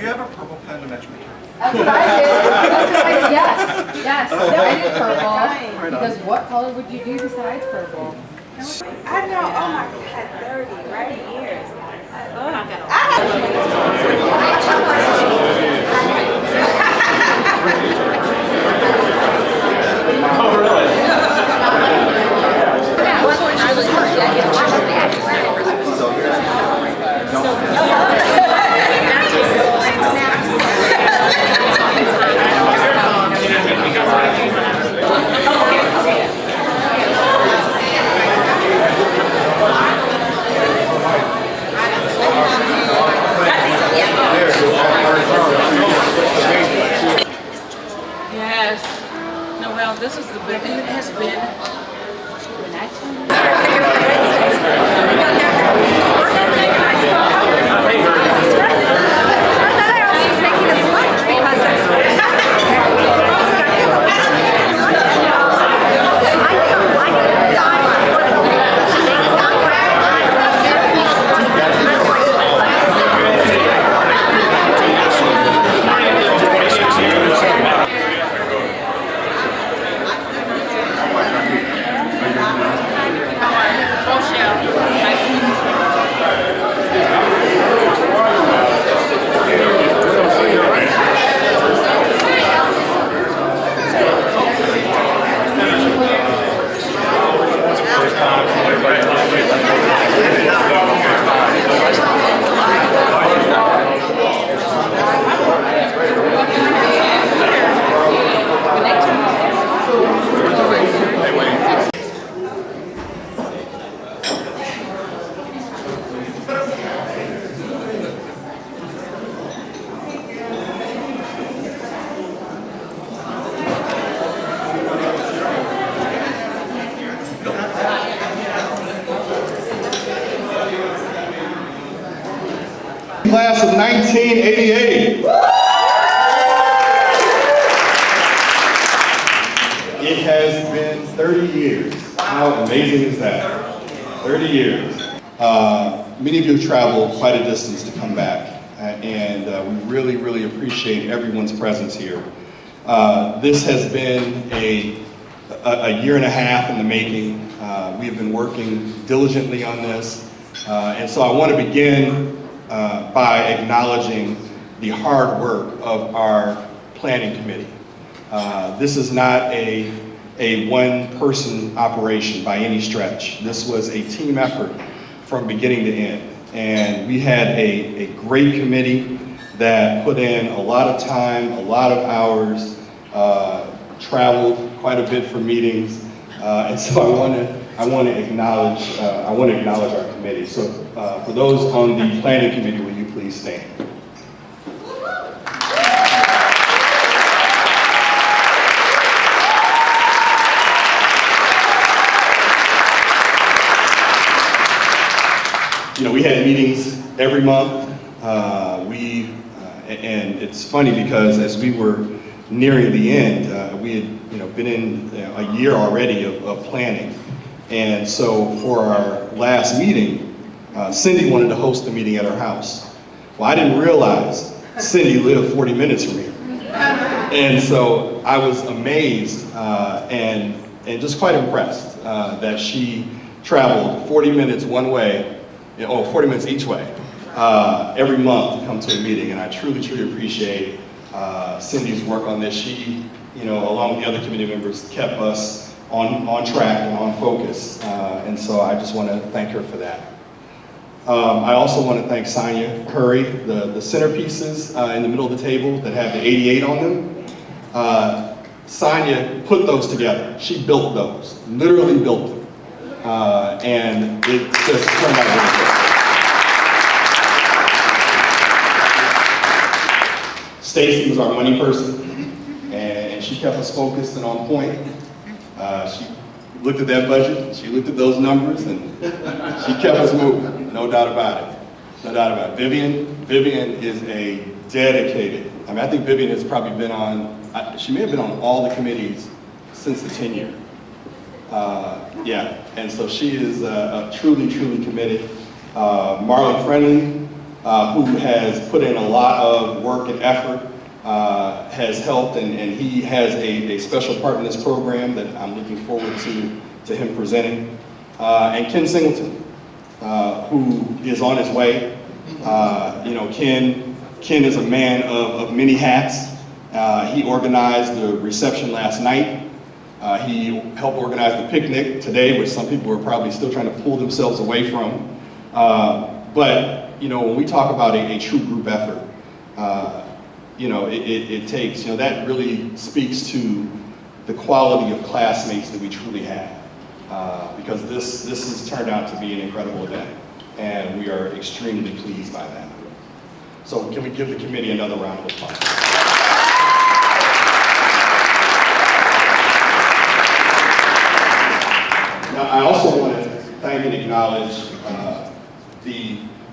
you have a purple pen to match my hair? That's what I did. That's what I did. Yes. I did purple. Because what color would you do besides purple? I know. Oh my God, 30 years. Oh, really? Yes. No, well, this is the big, it has been. Class of 1988. It has been 30 years. How amazing is that? 30 years. Many of you have traveled quite a distance to come back, and we really, really appreciate everyone's presence here. This has been a year and a half in the making. We have been working diligently on this, and so I want to begin by acknowledging the hard work of our planning committee. This is not a one-person operation by any stretch. This was a team effort from beginning to end. And we had a great committee that put in a lot of time, a lot of hours, traveled quite a bit for meetings. And so I want to acknowledge our committee. So for those on the planning committee, will you please stand? You know, we had meetings every month. And it's funny because as we were nearing the end, we had been in a year already of planning. And so for our last meeting, Cindy wanted to host the meeting at her house. Well, I didn't realize Cindy lived 40 minutes from here. And so I was amazed and just quite impressed that she traveled 40 minutes one way, 40 minutes each way, every month to come to a meeting. And I truly, truly appreciate Cindy's work on this. She, along with the other committee members, kept us on track and on focus. And so I just want to thank her for that. I also want to thank Sonia Curry, the centerpieces in the middle of the table that have the 88 on them. Sonia put those together. She built those, literally built them. And it just turned out really good. Stacy was our money person, and she kept us focused and on point. She looked at that budget, she looked at those numbers, and she kept us moving, no doubt about it. No doubt about it. Vivian is a dedicated, I think Vivian has probably been on, she may have been on all the committees since the tenure. Yeah, and so she is truly, truly committed. Marlon Friendly who has put in a lot of work and effort, has helped, and he has a special part in this program that I'm looking forward to him presenting. And Ken Singleton, who is on his way. Ken is a man of many hats. He organized the reception last night. He helped organize the picnic today, which some people are probably still trying to pull themselves away from. But when we talk about a true group effort, it takes, that really speaks to the quality of classmates that we truly have. Because this has turned out to be an incredible event, and we are extremely pleased by that. So can we give the committee another round of applause? Now, I also want to thank and acknowledge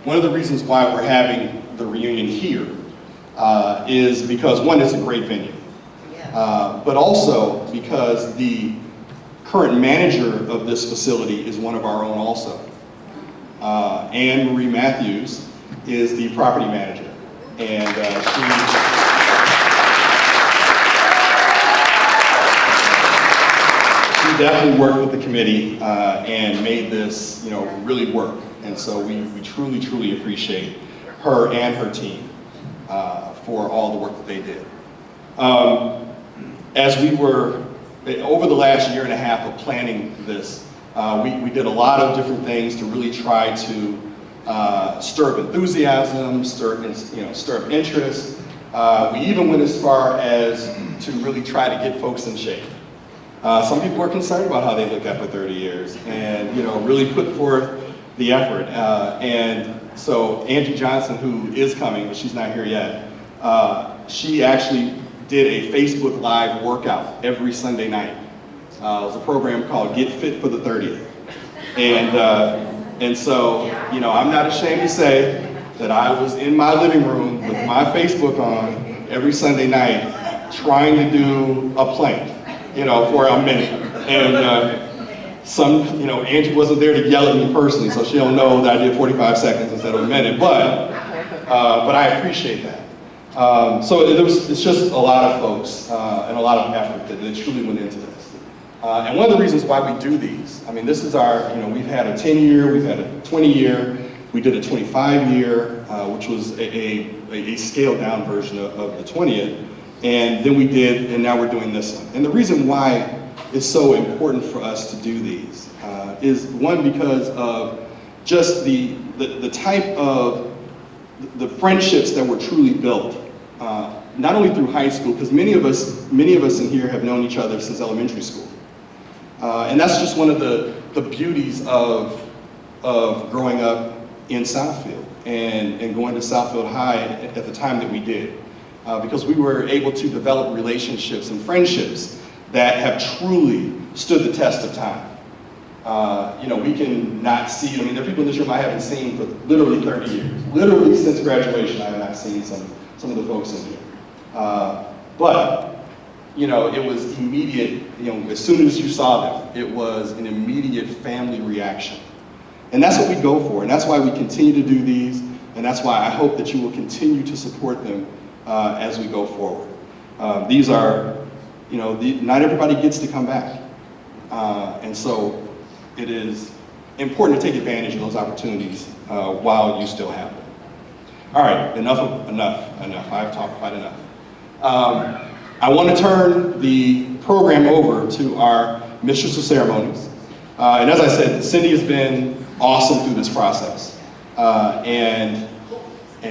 one of the reasons why we're having the reunion here is because, one, it's a great venue, but also because the current manager of this facility is one of our own also. Anne Marie Matthews is the property manager, and she definitely worked with the committee and made this, really work. And so we truly, truly appreciate her and her team for all the work that they did. As we were, over the last year and a half of planning this, we did a lot of different things to really try to stir up enthusiasm, stir up interest. We even went as far as to really try to get folks in shape. Some people are concerned about how they look after 30 years and really put forth the effort. And so Angie Johnson, who is coming, but she's not here yet, she actually did a Facebook Live workout every Sunday night. It was a program called Get Fit for the 30th. And so, I'm not ashamed to say that I was in my living room with my Facebook on every Sunday night trying to do a plank, for a minute. And Angie wasn't there to yell at me personally, so she don't know that I did 45 seconds instead of a minute, but I appreciate that. So it's just a lot of folks and a lot of effort that truly went into this. And one of the reasons why we do these, this is our, we've had a 10-year, we've had a 20-year, we did a 25-year, which was a scaled down version of the 20th, and then and now we're doing this one. And the reason why it's so important for us to do these is, one, because of just the type of the friendships that were truly built, not only through high school, because many of us in here have known each other since elementary school. And that's just one of the beauties of growing up in Southfield and going to Southfield High at the time that we did. Because we were able to develop relationships and friendships that have truly stood the test of time. We can not see, there are people in this room I haven't seen for literally 30 years. Literally since graduation, I have not seen some of the folks in here. But it was immediate, as soon as you saw them, it was an immediate family reaction. And that's what we go for, and that's why we continue to do these, and that's why I hope that you will continue to support them as we go forward. These are, not everybody gets to come back. And so it is important to take advantage of those opportunities while you still have them. All right, enough. I've talked quite enough. I want to turn the program over to our Mistress of Ceremonies. And as I said, Cindy has been awesome through this process. And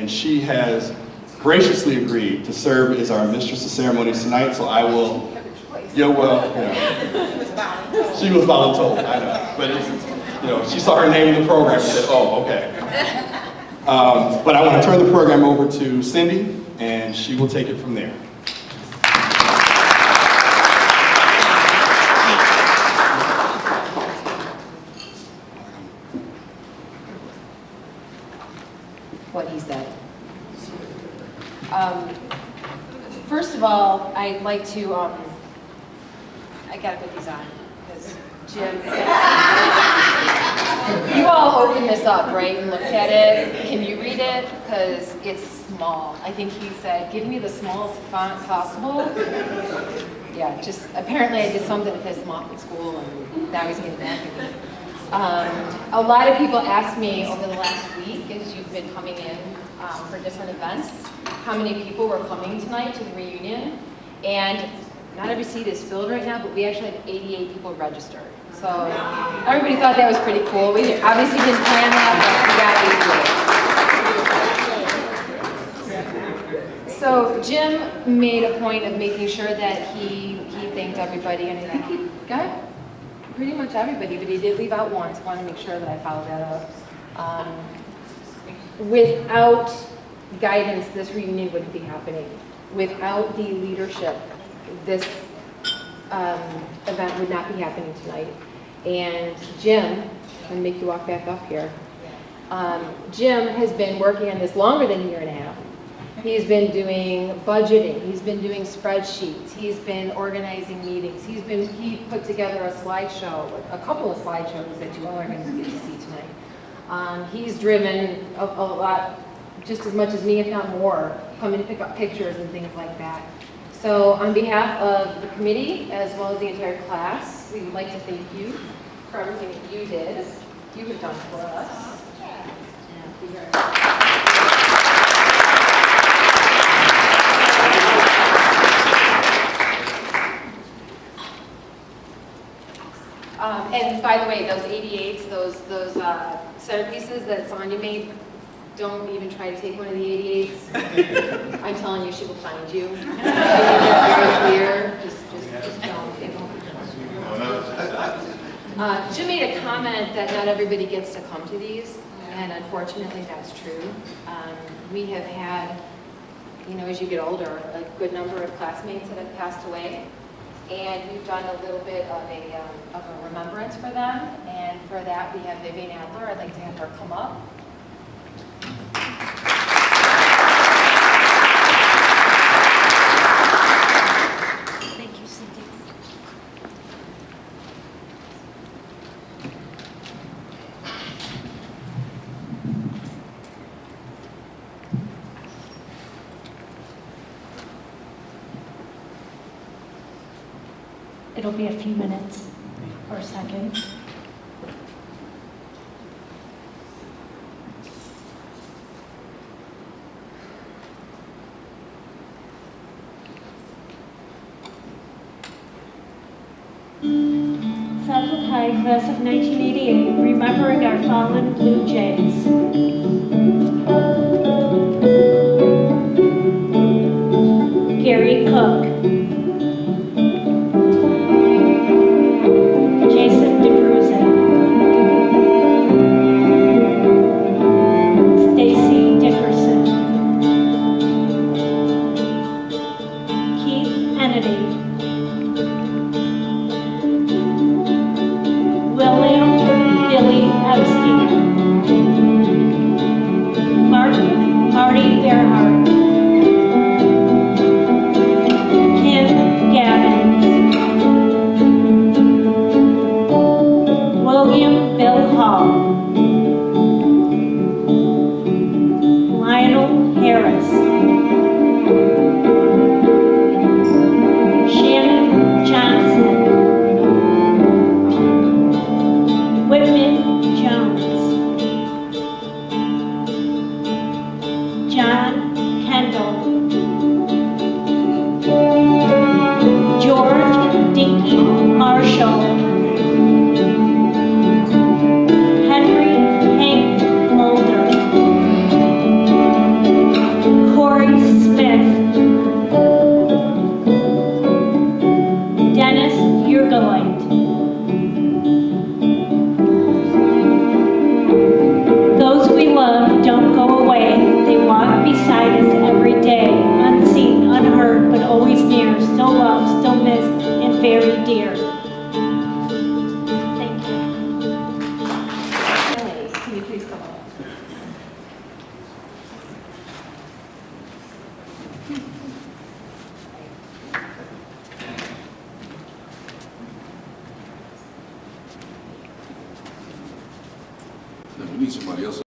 she has graciously agreed to serve as our Mistress of Ceremonies tonight, so I will, she was voluntold, I know. But she saw her name in the program and said, oh, okay. But I want to turn the program over to Cindy, and she will take it from there. What he said. First of all, I'd like to, I gotta put these on, because Jim said, You all opened this up, right, and looked at it. Can you read it? Because it's small. I think he said, give me the smallest font possible. Yeah, just, apparently I did something to piss him off at school, and now he's getting mad at me. A lot of people asked me over the last week, as you've been coming in for different events, how many people were coming tonight to the reunion. And not every seat is filled right now, but we actually have 88 people registered. So everybody thought that was pretty cool. We obviously didn't plan that, but we got 88. So Jim made a point of making sure that he thanked everybody, and I think he got pretty much everybody, but he did leave out one, so I want to make sure that I followed that up. Without guidance, this reunion wouldn't be happening. Without the leadership, this event would not be happening tonight. And Jim, I'm going to make you walk back up here. Jim has been working on this longer than a year and a half. He's been doing budgeting, he's been doing spreadsheets, he's been organizing meetings, he put together a slideshow, a couple of slideshows that you all are going to get to see tonight. He's driven a lot, just as much as me, if not more, coming to pick up pictures and things like that. So on behalf of the committee, as well as the entire class, we would like to thank you for everything that you have done for us. Thank you very much. And by the way, those 88s, those centerpieces that Sonia made, don't even try to take one of the 88s. I'm telling you, she will find you. Very clear. Just don't. It won't be. Jim made a comment that not everybody gets to come to these, and unfortunately, that's true. We have had, as you get older, a good number of classmates that have passed away. And we've done a little bit of a remembrance for them. And for that, we have Vivian Adler. I'd like to have her come up. Thank you, Cindy. It'll be a few minutes or seconds. Southfield High, class of 1988, remembering our fallen Blue Jays. Gary Cook.